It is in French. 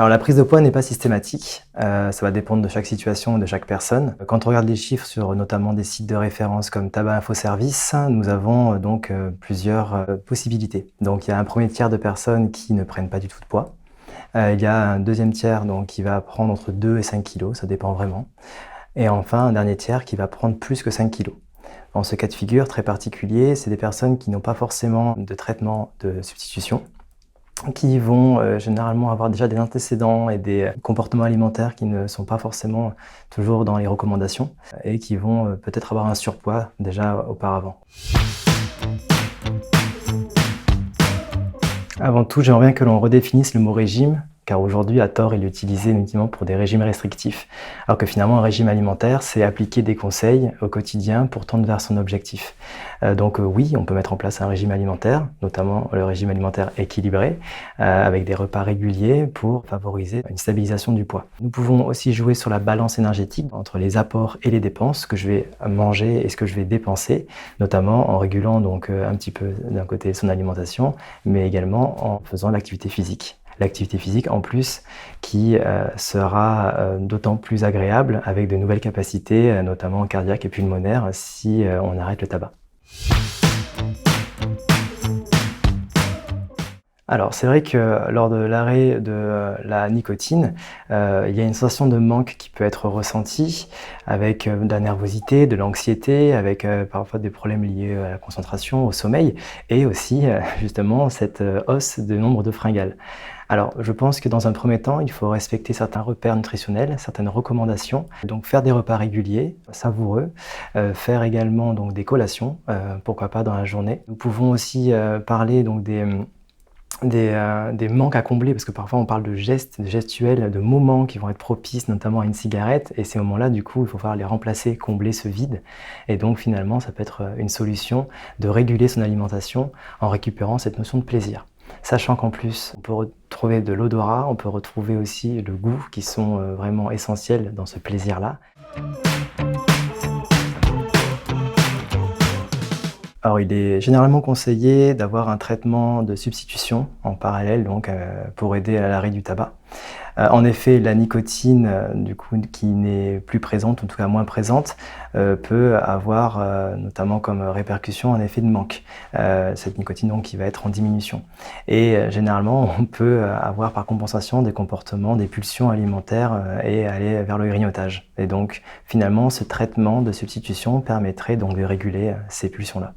Alors la prise de poids n'est pas systématique, ça va dépendre de chaque situation et de chaque personne. Quand on regarde les chiffres sur notamment des sites de référence comme Tabac Info Service, nous avons plusieurs possibilités. Donc il y a un premier tiers de personnes qui ne prennent pas du tout de poids. Il y a un deuxième tiers qui va prendre entre 2 et 5 kilos, ça dépend vraiment. Et enfin un dernier tiers qui va prendre plus que 5 kilos. Dans ce cas de figure très particulier, c'est des personnes qui n'ont pas forcément de traitement de substitution, qui vont généralement avoir déjà des antécédents et des comportements alimentaires qui ne sont pas forcément toujours dans les recommandations et qui vont peut-être avoir un surpoids déjà auparavant. Avant tout, j'aimerais bien que l'on redéfinisse le mot régime, car aujourd'hui, à tort, il est utilisé uniquement pour des régimes restrictifs, alors que finalement, un régime alimentaire, c'est appliquer des conseils au quotidien pour tendre vers son objectif. Oui, on peut mettre en place un régime alimentaire, notamment le régime alimentaire équilibré, avec des repas réguliers pour favoriser une stabilisation du poids. Nous pouvons aussi jouer sur la balance énergétique entre les apports et les dépenses, ce que je vais manger et ce que je vais dépenser, notamment en régulant un petit peu d'un côté son alimentation, mais également en faisant l'activité physique. L'activité physique en plus qui sera d'autant plus agréable avec de nouvelles capacités, notamment cardiaques et pulmonaires, si on arrête le tabac. Alors c'est vrai que lors de l'arrêt de la nicotine, il y a une sensation de manque qui peut être ressentie avec de la nervosité, de l'anxiété, avec parfois des problèmes liés à la concentration, au sommeil et aussi justement cette hausse de nombre de fringales. Alors je pense que dans un premier temps, il faut respecter certains repères nutritionnels, certaines recommandations, donc faire des repas réguliers, savoureux, faire également des collations, pourquoi pas dans la journée. Nous pouvons aussi parler des manques à combler, parce que parfois on parle de gestes, de gestuels, de moments qui vont être propices notamment à une cigarette, et ces moments-là, du coup, il faut falloir les remplacer, combler ce vide. Et donc finalement, ça peut être une solution de réguler son alimentation en récupérant cette notion de plaisir. Sachant qu'en plus, on peut retrouver de l'odorat, on peut retrouver aussi le goût qui sont vraiment essentiels dans ce plaisir-là. Alors, il est généralement conseillé d'avoir un traitement de substitution en parallèle, pour aider à l'arrêt du tabac. En effet, la nicotine, qui n'est plus présente, en tout cas moins présente, peut avoir notamment comme répercussion un effet de manque. Cette nicotine qui va être en diminution. Et généralement, on peut avoir par compensation des comportements, des pulsions alimentaires et aller vers le grignotage. Et donc, finalement, ce traitement de substitution permettrait de réguler ces pulsions-là.